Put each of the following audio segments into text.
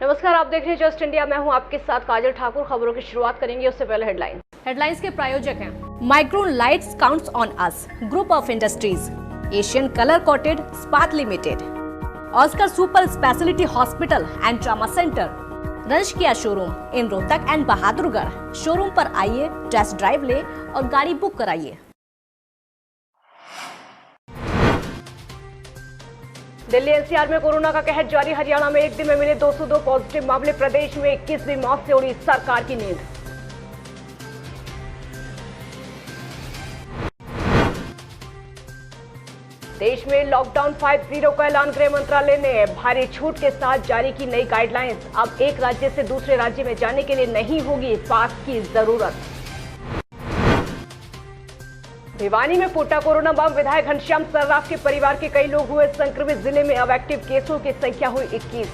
नमस्कार, आप देख रहे हैं जस्ट इंडिया। मैं हूं आपके साथ काजल ठाकुर। खबरों की शुरुआत करेंगे उससे पहले हेडलाइंस के प्रायोजक हैं Micron lights counts on us, group of industries, Asian colour coated स्पात limited, Oscar super speciality hospital and trauma centre, रंश Kia showroom in Rohtak and Bahadurgarh. Showroom पर आइए, टेस्ट ड्राइव ले और गाड़ी बुक कराइए। दिल्ली एनसीआर में कोरोना का कहर जारी। हरियाणा में एक दिन में मिले 202 पॉजिटिव मामले। प्रदेश में 21वीं मौत से उड़ी सरकार की नींद। देश में लॉकडाउन 5.0 का ऐलान। गृह मंत्रालय ने भारी छूट के साथ जारी की नई गाइडलाइंस। अब एक राज्य से दूसरे राज्य में जाने के लिए नहीं होगी पास की जरूरत। भिवानी में फूटा कोरोना बम। विधायक घनश्याम सर्राफ के परिवार के कई लोग हुए संक्रमित। जिले में अब एक्टिव केसों की संख्या हुई 21।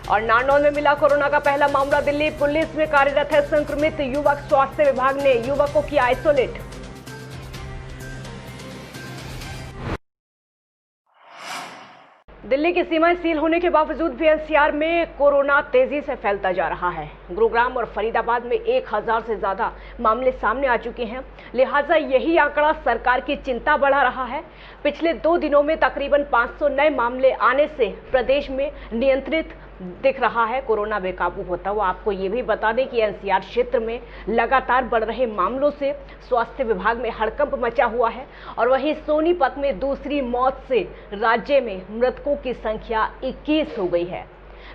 और नारनौल में मिला कोरोना का पहला मामला। दिल्ली पुलिस में कार्यरत है संक्रमित युवक। स्वास्थ्य विभाग ने युवक को किया आइसोलेट। दिल्ली की सीमाएं सील होने के बावजूद भी एनसीआर में कोरोना तेजी से फैलता जा रहा है। गुरुग्राम और फरीदाबाद में 1000 से ज्यादा मामले सामने आ चुके हैं। लिहाजा यही आंकड़ा सरकार की चिंता बढ़ा रहा है। पिछले 2 दिनों में तकरीबन 500 नए मामले आने से प्रदेश में नियंत्रित दिख रहा है कोरोना बेकाबू होता हुआ। आपको ये भी बता दें कि एनसीआर क्षेत्र में लगातार बढ़ रहे मामलों से स्वास्थ्य विभाग में हड़कंप मचा हुआ है। और वहीं सोनीपत में दूसरी मौत से राज्य में मृतकों की संख्या 21 हो गई है।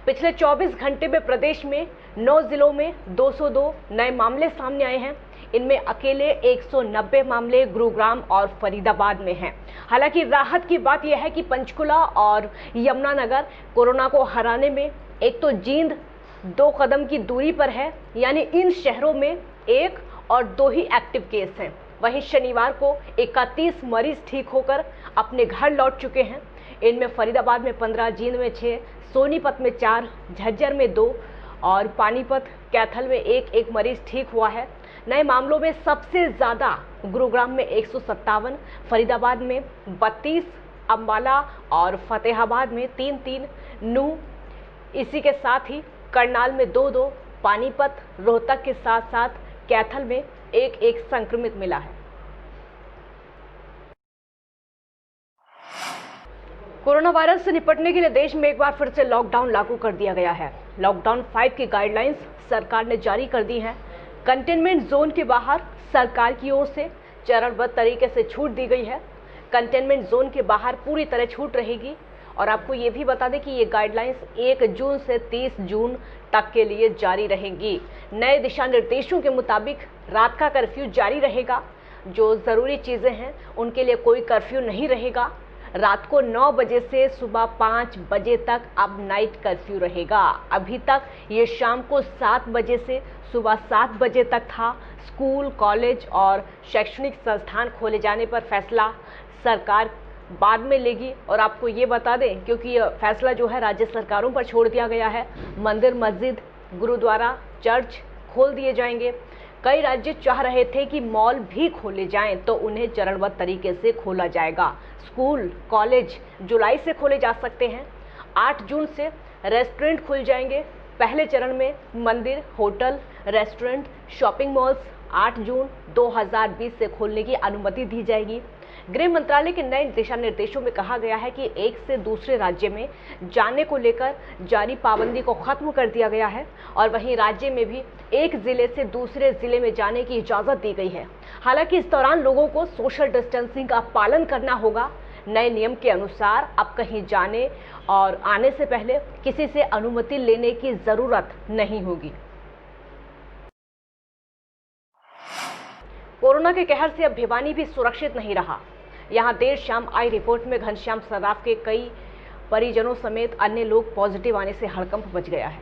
पिछले 24 घंटे में प्रदेश में 9 जिलों में 202 नए मामले सामने आए हैं। इनमें अकेले 190 मामले गुरुग्राम और फरीदाबाद में हैं। हालांकि राहत की बात यह है कि पंचकुला और यमुनानगर कोरोना को हराने में एक तो जींद 2 कदम की दूरी पर है, यानी इन शहरों में 1 और 2 ही एक्टिव केस हैं। वहीं शनिवार को 31 मरीज ठीक होकर अपने घर लौट चुके हैं। इनमें फरीदाबाद में 15, जींद में 6, सोनीपत में 4, झज्जर में 2 और पानीपत कैथल में 1 मरीज ठीक हुआ है। नए मामलों में सबसे ज्यादा गुरुग्राम में 157, फरीदाबाद में 32, अंबाला और फतेहाबाद में 3, नूह इसी के साथ ही करनाल में 2, पानीपत रोहतक के साथ साथ कैथल में 1 संक्रमित मिला है। कोरोना वायरस से निपटने के लिए देश में एक बार फिर से लॉकडाउन लागू कर दिया गया है। लॉकडाउन 5 की गाइडलाइंस सरकार ने जारी कर दी है। कंटेनमेंट जोन के बाहर सरकार की ओर से चरणबद्ध तरीके से छूट दी गई है। कंटेनमेंट जोन के बाहर पूरी तरह छूट रहेगी। और आपको ये भी बता दें कि ये गाइडलाइंस 1 जून से 30 जून तक के लिए जारी रहेंगी। नए दिशा निर्देशों के मुताबिक रात का कर्फ्यू जारी रहेगा। जो ज़रूरी चीज़ें हैं उनके लिए कोई कर्फ्यू नहीं रहेगा। रात को 9 बजे से सुबह 5 बजे तक अब नाइट कर्फ्यू रहेगा। अभी तक ये शाम को 7 बजे से सुबह 7 बजे तक था। स्कूल, कॉलेज और शैक्षणिक संस्थान खोले जाने पर फैसला सरकार बाद में लेगी। और आपको ये बता दें, क्योंकि ये फैसला जो है राज्य सरकारों पर छोड़ दिया गया है, मंदिर, मस्जिद, गुरुद्वारा, चर्च खोल दिए जाएंगे। कई राज्य चाह रहे थे कि मॉल भी खोले जाएं, तो उन्हें चरणबद्ध तरीके से खोला जाएगा। स्कूल, कॉलेज जुलाई से खोले जा सकते हैं। 8 जून से रेस्टोरेंट खुल जाएंगे। पहले चरण में मंदिर, होटल, रेस्टोरेंट, शॉपिंग मॉल्स 8 जून 2020 से खोलने की अनुमति दी जाएगी। गृह मंत्रालय के नए दिशा निर्देशों में कहा गया है कि एक से दूसरे राज्य में जाने को लेकर जारी पाबंदी को खत्म कर दिया गया है। और वहीं राज्य में भी एक जिले से दूसरे जिले में जाने की इजाजत दी गई है। हालांकि इस दौरान लोगों को सोशल डिस्टेंसिंग का पालन करना होगा। नए नियम के अनुसार अब कहीं जाने और आने से पहले किसी से अनुमति लेने की जरूरत नहीं होगी। कोरोना के कहर से अब भिवानी भी सुरक्षित नहीं रहा। यहां देर शाम आई रिपोर्ट में घनश्याम सर्राफ के कई परिजनों समेत अन्य लोग पॉजिटिव आने से हड़कंप मच गया है।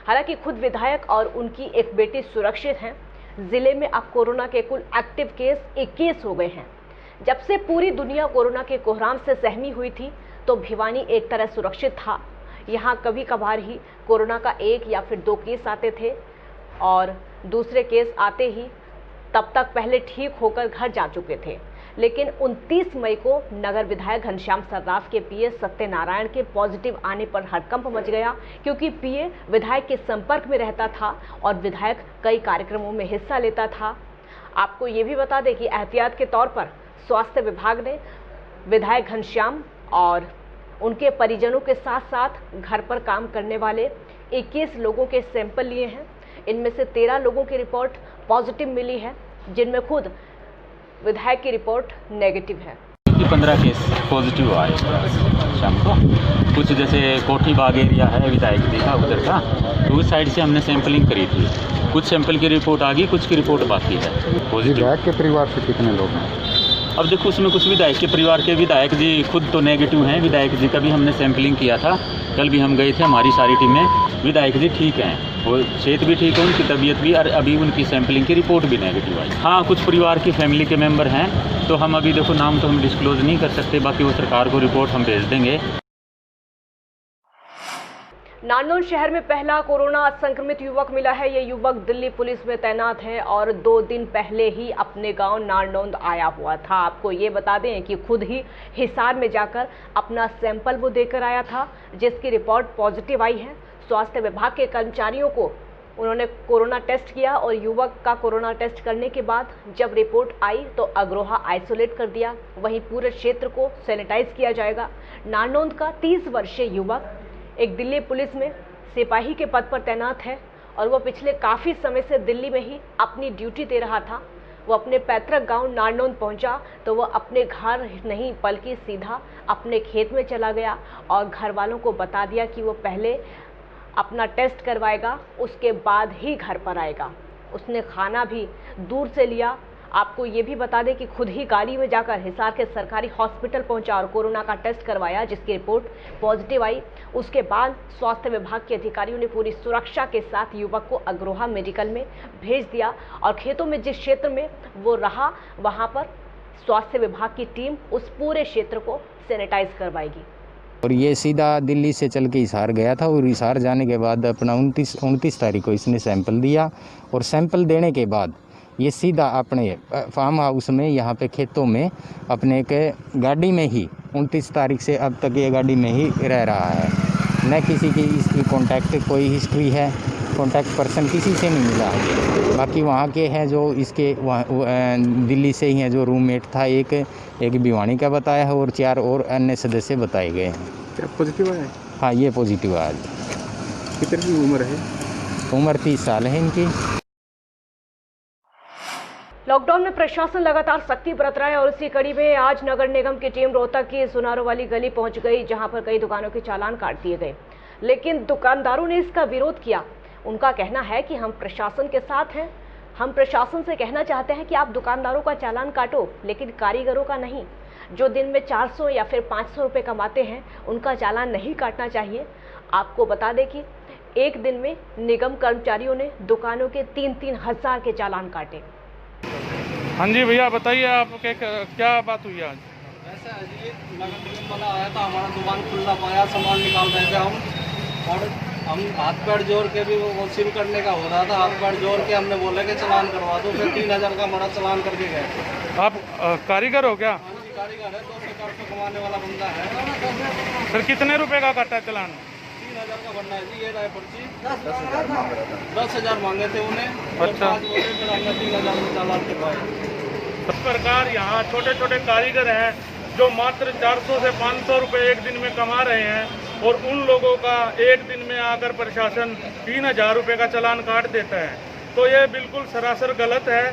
हालांकि खुद विधायक और उनकी एक बेटी सुरक्षित हैं। जिले में अब कोरोना के कुल एक्टिव केस 21 हो गए हैं। जब से पूरी दुनिया कोरोना के कोहराम से सहमी हुई थी तो भिवानी एक तरह सुरक्षित था। यहाँ कभी कभार ही कोरोना का 1 या फिर 2 केस आते थे और दूसरे केस आते ही तब तक पहले ठीक होकर घर जा चुके थे। लेकिन 29 मई को नगर विधायक घनश्याम सर्राफ के पीए सत्यनारायण के पॉजिटिव आने पर हड़कंप मच गया, क्योंकि पीए विधायक के संपर्क में रहता था और विधायक कई कार्यक्रमों में हिस्सा लेता था। आपको ये भी बता दें कि एहतियात के तौर पर स्वास्थ्य विभाग ने विधायक घनश्याम और उनके परिजनों के साथ साथ घर पर काम करने वाले 21 लोगों के सैंपल लिए हैं। इनमें से 13 लोगों की रिपोर्ट पॉजिटिव मिली है, जिनमें खुद विधायक की रिपोर्ट नेगेटिव है। 15 केस पॉजिटिव आए शाम को। कुछ जैसे कोठी बाग एरिया है विधायक जी का उधर का, तो उस साइड से हमने सैंपलिंग करी थी। कुछ सैंपल की रिपोर्ट आ गई, कुछ की रिपोर्ट बाकी है। विधायक के परिवार से कितने लोग हैं? अब देखो उसमें कुछ विधायक के परिवार के विधायक जी खुद तो नेगेटिव हैं। विधायक जी का भी हमने सैंपलिंग किया था, कल भी हम गए थे, हमारी सारी टीमें। विधायक जी ठीक हैं, वो सेहत भी ठीक है, उनकी तबीयत भी, और अभी उनकी सैंपलिंग की रिपोर्ट भी नेगेटिव आई। हाँ, कुछ परिवार की फैमिली के मेंबर हैं, तो हम अभी देखो नाम तो हम डिस्क्लोज नहीं कर सकते, बाकी वो सरकार को रिपोर्ट हम भेज देंगे। नारनौंद शहर में पहला कोरोना संक्रमित युवक मिला है। ये युवक दिल्ली पुलिस में तैनात है और 2 दिन पहले ही अपने गांव नारनौंद आया हुआ था। आपको ये बता दें कि खुद ही हिसार में जाकर अपना सैंपल वो देकर आया था, जिसकी रिपोर्ट पॉजिटिव आई है। स्वास्थ्य विभाग के कर्मचारियों को उन्होंने कोरोना टेस्ट किया और युवक का कोरोना टेस्ट करने के बाद जब रिपोर्ट आई तो अग्रोहा आइसोलेट कर दिया। वहीं पूरे क्षेत्र को सैनिटाइज किया जाएगा। नारनौंद का 30 वर्षीय युवक एक दिल्ली पुलिस में सिपाही के पद पर तैनात है और वो पिछले काफ़ी समय से दिल्ली में ही अपनी ड्यूटी दे रहा था। वो अपने पैतृक गांव नारनौंद पहुंचा तो वो अपने घर नहीं बल्कि सीधा अपने खेत में चला गया और घर वालों को बता दिया कि वो पहले अपना टेस्ट करवाएगा, उसके बाद ही घर पर आएगा। उसने खाना भी दूर से लिया। आपको ये भी बता दें कि खुद ही गाड़ी में जाकर हिसार के सरकारी हॉस्पिटल पहुंचा और कोरोना का टेस्ट करवाया, जिसकी रिपोर्ट पॉजिटिव आई। उसके बाद स्वास्थ्य विभाग के अधिकारियों ने पूरी सुरक्षा के साथ युवक को अग्रोहा मेडिकल में भेज दिया और खेतों में जिस क्षेत्र में वो रहा वहां पर स्वास्थ्य विभाग की टीम उस पूरे क्षेत्र को सैनिटाइज करवाएगी। और ये सीधा दिल्ली से चल के हिसार गया था और हिसार जाने के बाद अपना 29 तारीख को इसने सैंपल दिया और सैंपल देने के बाद ये सीधा अपने फार्म हाउस में यहाँ पे खेतों में अपने के गाड़ी में ही 29 तारीख से अब तक ये गाड़ी में ही रह रहा है। न किसी की इसकी कॉन्टैक्ट कोई हिस्ट्री है, कॉन्टैक्ट पर्सन किसी से नहीं मिला। बाकी वहाँ के हैं जो इसके दिल्ली से ही हैं, जो रूममेट था एक भिवानी का बताया है और 4 और अन्य सदस्य बताए गए हैं। क्या पॉजिटिव है? हाँ, ये पॉजिटिव है। कितने की उम्र है? उम्र 30 साल है इनकी। लॉकडाउन में प्रशासन लगातार सख्ती बरत रहा है और इसी कड़ी में आज नगर निगम की टीम रोहतक की सुनारो वाली गली पहुंच गई, जहां पर कई दुकानों के चालान काट दिए गए। लेकिन दुकानदारों ने इसका विरोध किया। उनका कहना है कि हम प्रशासन के साथ हैं। हम प्रशासन से कहना चाहते हैं कि आप दुकानदारों का चालान काटो, लेकिन कारीगरों का नहीं। जो दिन में 400 या फिर 500 रुपये कमाते हैं उनका चालान नहीं काटना चाहिए। आपको बता दें कि एक दिन में निगम कर्मचारियों ने दुकानों के 3-3 हज़ार के चालान काटे। हाँ जी भैया, बताइए आप क्या बात हुई आज? वैसे जी नगर निगम वाला आया था, हमारा दुकान खुला पाया, सामान निकाल रहे थे हम, और हम हाथ पैर जोड़ के भी वो सील करने का हो रहा था। हाथ पैर जोड़ के हमने बोला कि चालान करवा दो, फिर 3000 का हमारा चालान करके गए। आप कारीगर हो क्या? हाँ जी, कारीगर है, 200-400 कमाने वाला बंदा है। सर कितने रुपए का काटा है चालान? 3000 का भरना है जी। ये रहा पर्ची। 10,000 मांगे थे उन्हें। अच्छा। बोले फिर हमने 3000 में चालान करवाए। इस प्रकार यहाँ छोटे छोटे कारीगर हैं जो मात्र 400 से 500 रुपए एक दिन में कमा रहे हैं और उन लोगों का एक दिन में आकर प्रशासन 3000 रुपए का चालान काट देता है, तो ये बिल्कुल सरासर गलत है।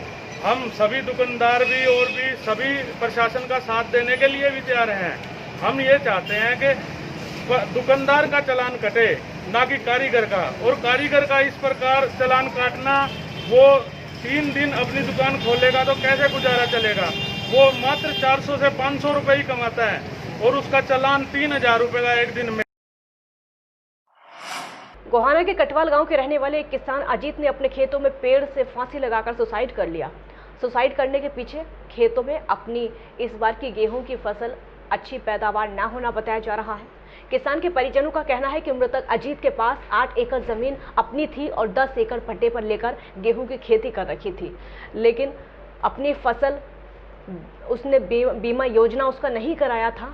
हम सभी दुकानदार भी और भी सभी प्रशासन का साथ देने के लिए भी तैयार हैं। हम ये चाहते हैं कि दुकानदार का चालान कटे, ना कि कारीगर का। और कारीगर का इस प्रकार चालान काटना, वो 3 दिन अपनी दुकान खोलेगा तो कैसे गुजारा चलेगा? वो मात्र 400 से 500 रुपए ही कमाता है और उसका चालान 3000 रुपए का एक दिन में। गोहाना के कटवाल गांव के रहने वाले एक किसान अजीत ने अपने खेतों में पेड़ से फांसी लगाकर सुसाइड कर लिया। सुसाइड करने के पीछे खेतों में अपनी इस बार की गेहूं की फसल अच्छी पैदावार न होना बताया जा रहा है। किसान के परिजनों का कहना है कि मृतक अजीत के पास 8 एकड़ जमीन अपनी थी और 10 एकड़ पट्टे पर लेकर गेहूं की खेती कर रखी थी, लेकिन अपनी फसल उसने बीमा योजना उसका नहीं कराया था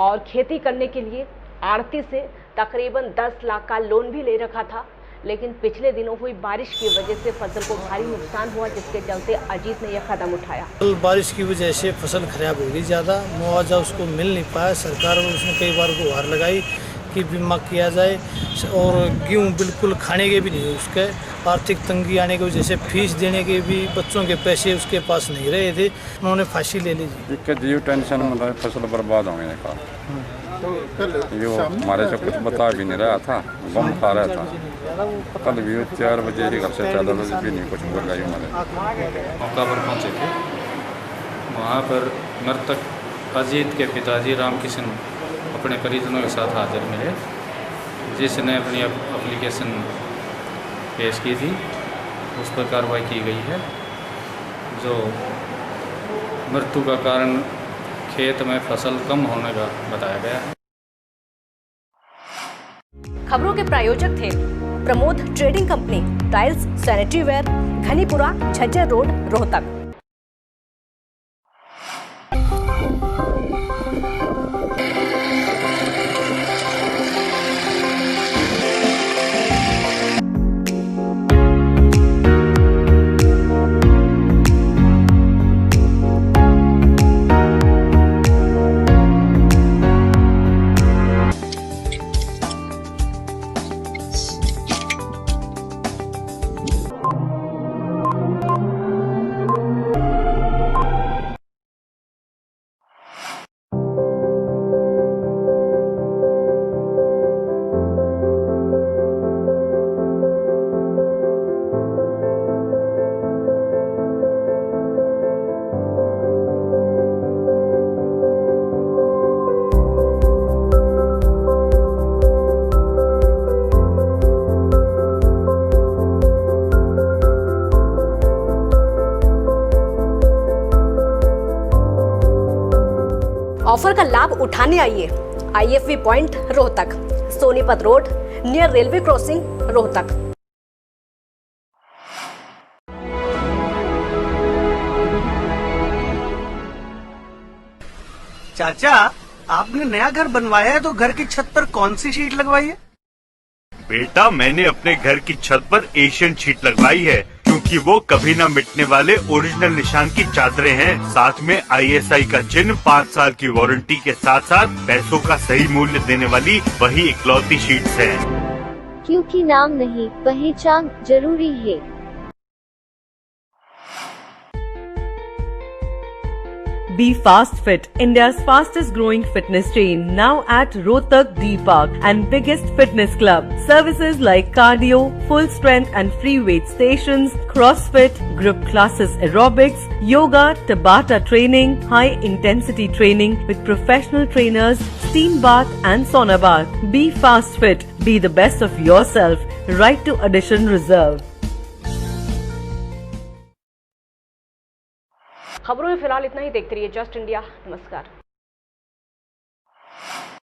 और खेती करने के लिए आढ़ती से तकरीबन 10 लाख का लोन भी ले रखा था, लेकिन पिछले दिनों हुई बारिश की वजह से फसल को भारी नुकसान हुआ, जिसके चलते अजीत ने यह कदम उठाया। बारिश की वजह से फसल खराब हो गई, ज़्यादा मुआवजा उसको मिल नहीं पाया। सरकार और उसने कई बार गुहार लगाई कि बीमा किया जाए, और गेहूँ बिल्कुल खाने के भी नहीं, उसके आर्थिक तंगी आने की वजह से फीस देने के भी बच्चों के पैसे उसके पास नहीं रहे थे, उन्होंने फांसी ले ली। जीव टेंशन मतलब फसल बर्बाद होने का, ये हमारे से कुछ बता भी नहीं रहा था, गम खा रहा था। कल भी 4 बजे ही घर से 4 बजे भी नहीं कुछ बोल रही हमारे। मौका पर पहुँचे थे, वहाँ पर मृतक अजीत के पिताजी रामकिशन अपने परिजनों के साथ हाजिर मिले, जिसने अपनी एप्लीकेशन पेश की थी। उस पर कार्रवाई की गई है। जो मृत्यु का कारण खेत में फसल कम होने का बताया गया है। खबरों के प्रायोजक थे Pramod trading company, tiles, sanitary ware, Ghanipura, Jhajjar road, Rohtak. Offer का लाभ उठाने आइए IFV point Rohtak, Sonipat road near railway crossing Rohtak. चाचा, आपने नया घर बनवाया है तो घर की छत पर कौन सी शीट लगवाई है? बेटा, मैंने अपने घर की छत पर एशियन शीट लगवाई है, क्योंकि वो कभी न मिटने वाले ओरिजिनल निशान की चादरें हैं। साथ में ISI का चिन्ह, 5 साल की वारंटी के साथ साथ पैसों का सही मूल्य देने वाली वही इकलौती शीट्स हैं। क्योंकि नाम नहीं, पहचान जरूरी है। Be Fast Fit, India's fastest growing fitness chain, now at Rohtak D Park and biggest fitness club. Services like cardio, full strength and free weight stations, CrossFit, group classes, aerobics, yoga, Tabata training, high intensity training with professional trainers, steam bath and sauna bath. Be Fast Fit, be the best of yourself. Right to addition reserved. खबरों में फिलहाल इतना ही। देखते रहिए just India. नमस्कार।